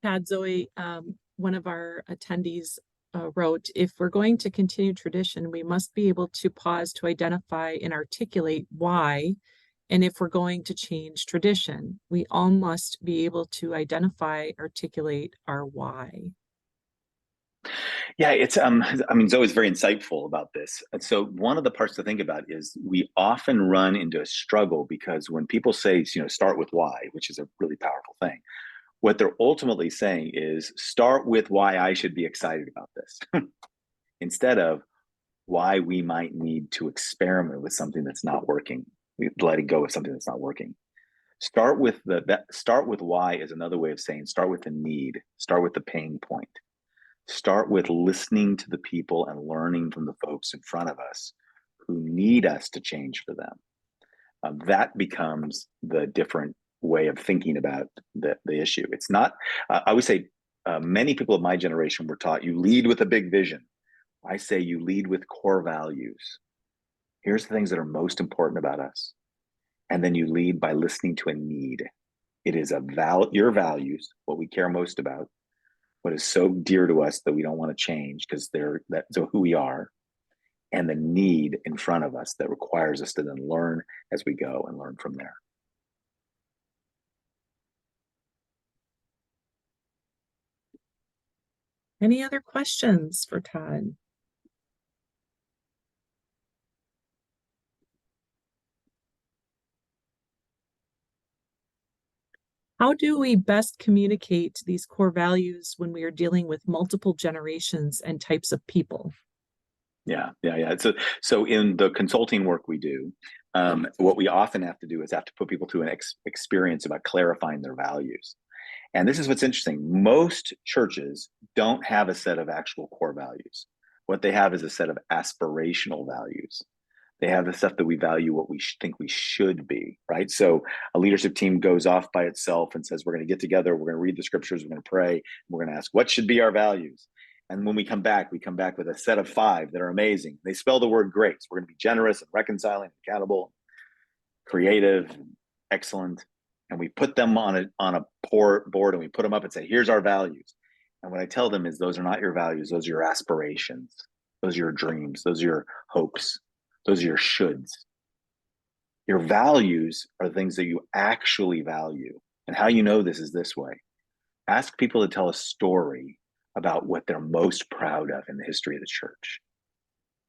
Pat, Zoe, one of our attendees wrote, if we're going to continue tradition, we must be able to pause to identify and articulate why. And if we're going to change tradition, we all must be able to identify, articulate our why. Yeah, it's Zoe's very insightful about this. And so one of the parts to think about is we often run into a struggle, because when people say, start with why, which is a really powerful thing, what they're ultimately saying is, start with why I should be excited about this, instead of why we might need to experiment with something that's not working, letting go of something that's not working. Start with why is another way of saying, start with the need, start with the pain point. Start with listening to the people and learning from the folks in front of us who need us to change for them. That becomes the different way of thinking about the issue. It's not, I would say, many people of my generation were taught you lead with a big vision. I say you lead with core values. Here's the things that are most important about us. And then you lead by listening to a need. It is your values, what we care most about, what is so dear to us that we don't want to change because that's who we are, and the need in front of us that requires us to then learn as we go and learn from there. Any other questions for Tod? How do we best communicate these core values when we are dealing with multiple generations and types of people? Yeah. So in the consulting work we do, what we often have to do is have to put people through an experience about clarifying their values. And this is what's interesting. Most churches don't have a set of actual core values. What they have is a set of aspirational values. They have the stuff that we value, what we think we should be, right? So a leadership team goes off by itself and says, we're going to get together, we're going to read the scriptures, we're going to pray, we're going to ask, what should be our values? And when we come back with a set of 5 that are amazing. They spell the word grace. We're going to be generous and reconciling, accountable, creative, excellent. And we put them on a board and we put them up and say, here's our values. And what I tell them is those are not your values. Those are your aspirations. Those are your dreams. Those are your hopes. Those are your shoulds. Your values are things that you actually value. And how you know this is this way. Ask people to tell a story about what they're most proud of in the history of the church.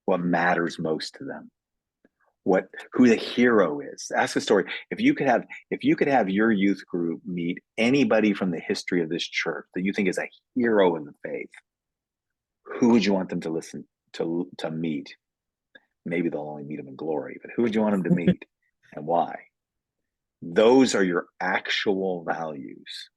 What matters most to them. Who the hero is. Ask a story. If you could have your youth group meet anybody from the history of this church that you think is a hero in the faith, who would you want them to listen to meet? Maybe they'll only meet him in glory, but who would you want them to meet and why? Those are your actual values.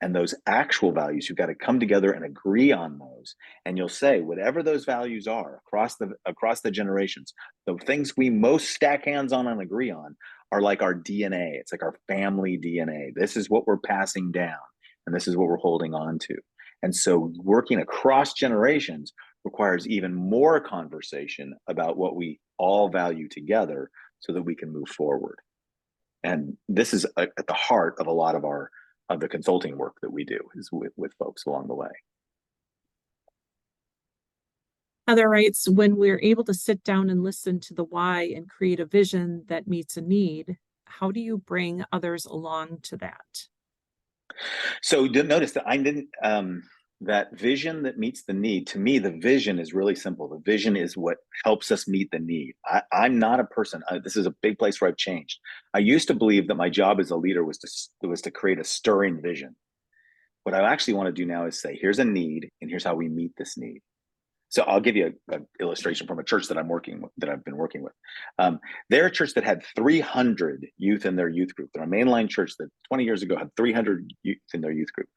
And those actual values, you've got to come together and agree on those. And you'll say, whatever those values are across the generations, the things we most stack hands on and agree on are like our DNA. It's like our family DNA. This is what we're passing down, and this is what we're holding on to. And so working across generations requires even more conversation about what we all value together so that we can move forward. And this is at the heart of a lot of the consulting work that we do is with folks along the way. Heather writes, when we're able to sit down and listen to the why and create a vision that meets a need, how do you bring others along to that? So notice that I didn't, that vision that meets the need, to me, the vision is really simple. The vision is what helps us meet the need. I'm not a person, this is a big place where I've changed. I used to believe that my job as a leader was to create a stirring vision. What I actually want to do now is say, here's a need, and here's how we meet this need. So I'll give you an illustration from a church that I've been working with. They're a church that had 300 youth in their youth group. They're a mainline church that 20 years ago had 300 youth in their youth group.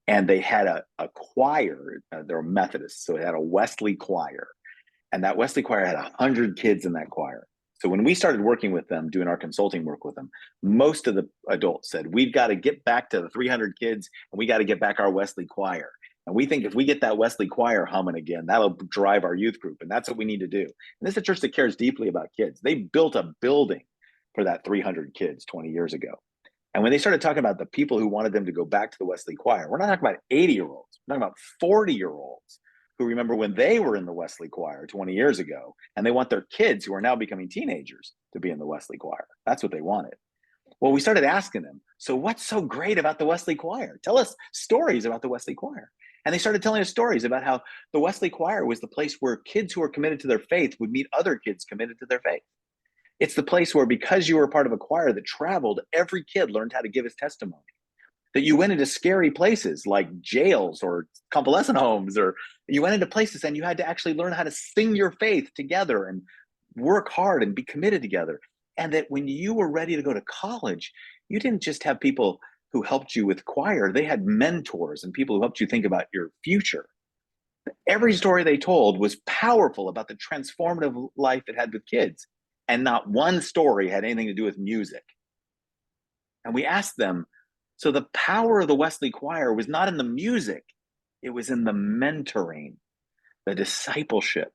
And they had a choir. They're a Methodist, so it had a Wesley choir. And that Wesley choir had 100 kids in that choir. So when we started working with them, doing our consulting work with them, most of the adults said, we've got to get back to the 300 kids, and we got to get back our Wesley choir. And we think if we get that Wesley choir humming again, that'll drive our youth group. And that's what we need to do. And this is a church that cares deeply about kids. They built a building for that 300 kids 20 years ago. And when they started talking about the people who wanted them to go back to the Wesley choir, we're not talking about 80-year-olds. We're talking about 40-year-olds who remember when they were in the Wesley choir 20 years ago, and they want their kids who are now becoming teenagers to be in the Wesley choir. That's what they wanted. Well, we started asking them, so what's so great about the Wesley choir? Tell us stories about the Wesley choir. And they started telling us stories about how the Wesley choir was the place where kids who were committed to their faith would meet other kids committed to their faith. It's the place where, because you were part of a choir that traveled, every kid learned how to give his testimony. That you went into scary places like jails or convalescent homes, or you went into places and you had to actually learn how to sing your faith together and work hard and be committed together. And that when you were ready to go to college, you didn't just have people who helped you with choir. They had mentors and people who helped you think about your future. Every story they told was powerful about the transformative life it had with kids. And not one story had anything to do with music. And we asked them, so the power of the Wesley choir was not in the music, It was in the mentoring, the discipleship,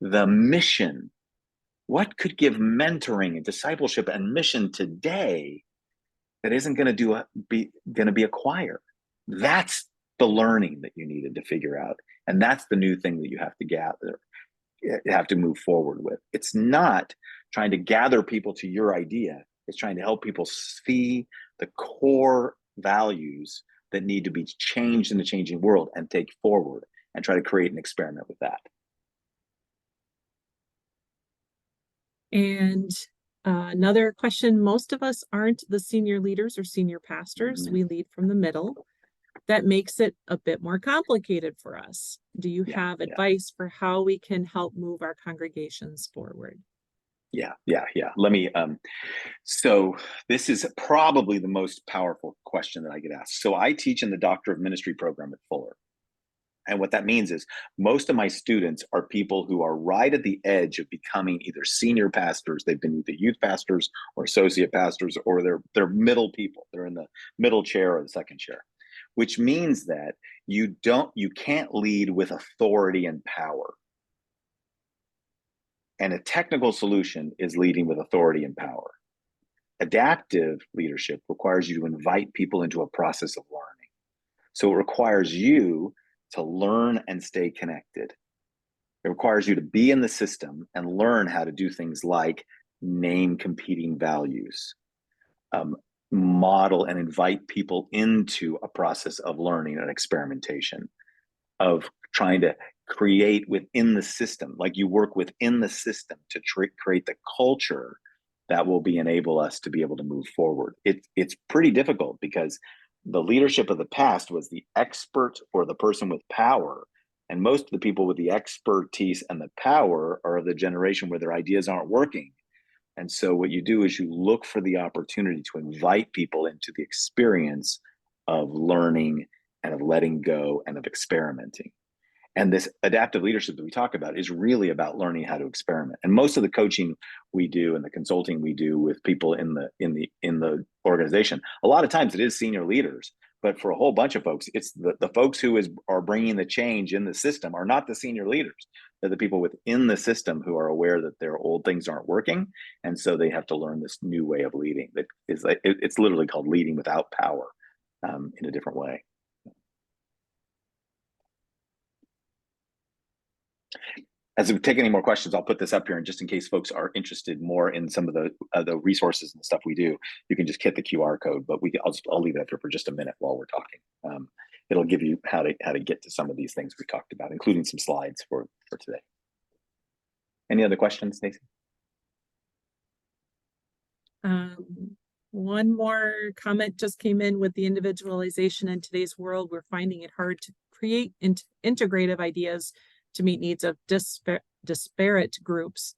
the mission. What could give mentoring and discipleship and mission today that isn't going to be acquired? That's the learning that you needed to figure out, and that's the new thing that you have to gather, you have to move forward with. It's not trying to gather people to your idea. It's trying to help people see the core values that need to be changed in the changing world and take forward and try to create an experiment with that. And another question, most of us aren't the senior leaders or senior pastors. We lead from the middle. That makes it a bit more complicated for us. Do you have advice for how we can help move our congregations forward? Yeah. Let me, so this is probably the most powerful question that I get asked. So I teach in the Doctor of Ministry program at Fuller. And what that means is most of my students are people who are right at the edge of becoming either senior pastors, they've been either youth pastors or associate pastors, or they're middle people. They're in the middle chair or the second chair, which means that you can't lead with authority and power. And a technical solution is leading with authority and power. Adaptive leadership requires you to invite people into a process of learning. So it requires you to learn and stay connected. It requires you to be in the system and learn how to do things like name competing values, model and invite people into a process of learning and experimentation, of trying to create within the system, like you work within the system to create the culture that will enable us to be able to move forward. It's pretty difficult because the leadership of the past was the expert or the person with power. And most of the people with the expertise and the power are of the generation where their ideas aren't working. And so what you do is you look for the opportunity to invite people into the experience of learning and of letting go and of experimenting. And this adaptive leadership that we talk about is really about learning how to experiment. And most of the coaching we do and the consulting we do with people in the organization, a lot of times it is senior leaders, but for a whole bunch of folks, it's the folks who are bringing the change in the system are not the senior leaders. They're the people within the system who are aware that their old things aren't working, and so they have to learn this new way of leading. That is, it's literally called leading without power, in a different way. As we take any more questions, I'll put this up here, and just in case folks are interested more in some of the resources and stuff we do, you can just hit the QR code. But I'll leave it up here for just a minute while we're talking. It'll give you how to get to some of these things we talked about, including some slides for today. Any other questions, Stacey? One more comment just came in with the individualization in today's world. We're finding it hard to create integrative ideas to meet needs of disparate groups.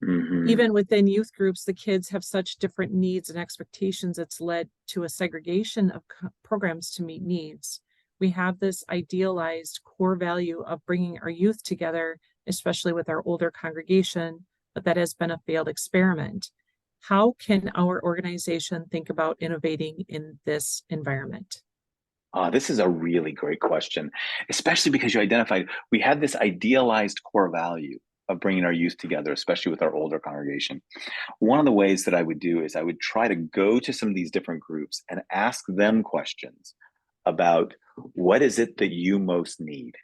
Mm-hmm. Even within youth groups, the kids have such different needs and expectations. It's led to a segregation of programs to meet needs. We have this idealized core value of bringing our youth together, especially with our older congregation, but that has been a failed experiment. How can our organization think about innovating in this environment? This is a really great question, especially because you identified we had this idealized core value of bringing our youth together, especially with our older congregation. One of the ways that I would do is I would try to go to some of these different groups and ask them questions about what is it that you most need?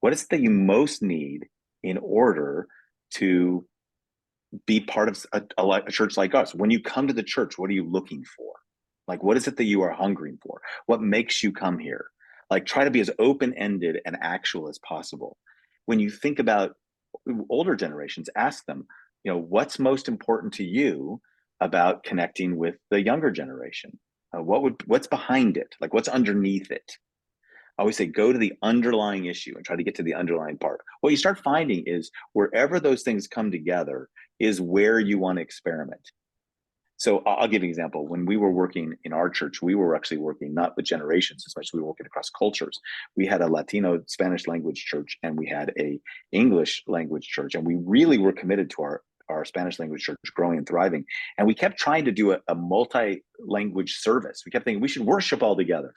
What is it that you most need in order to be part of a church like us? When you come to the church, what are you looking for? Like, what is it that you are hungering for? What makes you come here? Like, try to be as open-ended and actual as possible. When you think about older generations, ask them, what's most important to you about connecting with the younger generation? What's behind it? Like, what's underneath it? I always say, go to the underlying issue and try to get to the underlying part. What you start finding is wherever those things come together is where you want to experiment. So I'll give you an example. When we were working in our church, we were actually working not with generations as much as we were working across cultures. We had a Latino Spanish language church and we had a English language church. And we really were committed to our Spanish language church growing and thriving. And we kept trying to do a multi-language service. We kept thinking we should worship all together.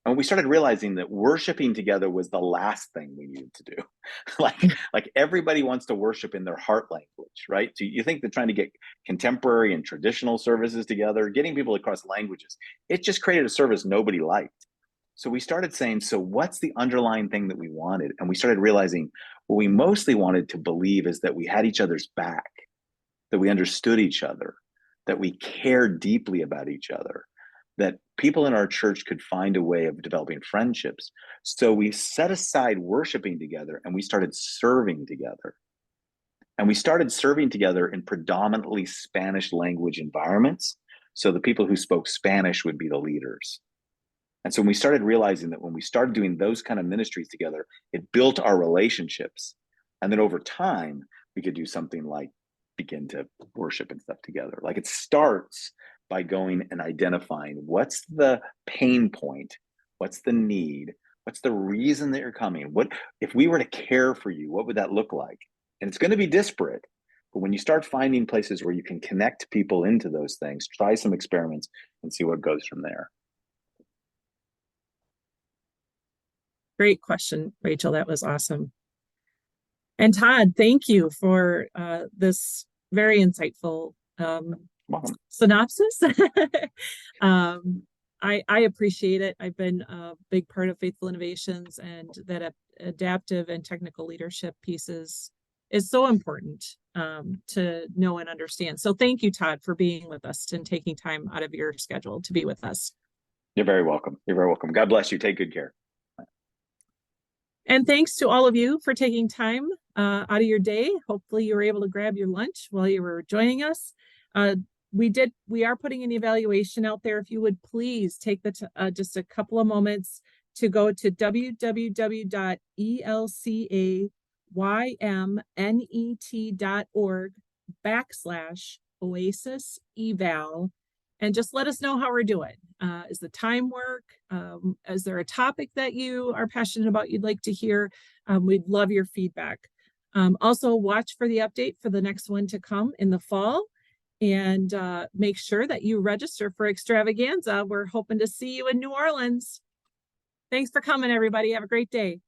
And we started realizing that worshiping together was the last thing we needed to do. like everybody wants to worship in their heart language, right? So you think that trying to get contemporary and traditional services together, getting people across languages, it just created a service nobody liked. So we started saying, so what's the underlying thing that we wanted? And we started realizing what we mostly wanted to believe is that we had each other's back, that we understood each other, that we cared deeply about each other, that people in our church could find a way of developing friendships. So we set aside worshiping together and we started serving together. And we started serving together in predominantly Spanish language environments. So the people who spoke Spanish would be the leaders. And so we started realizing that when we started doing those kind of ministries together, it built our relationships. And then over time, we could do something like begin to worship and stuff together. Like it starts by going and identifying what's the pain point, what's the need, what's the reason that you're coming. What if we were to care for you, what would that look like? And it's going to be disparate. But when you start finding places where you can connect people into those things, try some experiments and see what goes from there. Great question, Rachel. That was awesome. And Todd, thank you for this very insightful synopsis. I appreciate it. I've been a big part of Faithful Innovations, and that adaptive and technical leadership pieces is so important to know and understand. So thank you, Todd, for being with us and taking time out of your schedule to be with us. You're very welcome. You're very welcome. God bless you. Take good care. And thanks to all of you for taking time out of your day. Hopefully you were able to grab your lunch while you were joining us. We are putting an evaluation out there. If you would please take just a couple of moments to go to www.elcaymet.org/Oasis eval, and just let us know how we're doing. Is the time work? Is there a topic that you are passionate about you'd like to hear? We'd love your feedback. Also, watch for the update for the next one to come in the fall, and make sure that you register for Extravaganza. We're hoping to see you in New Orleans. Thanks for coming, everybody. Have a great day.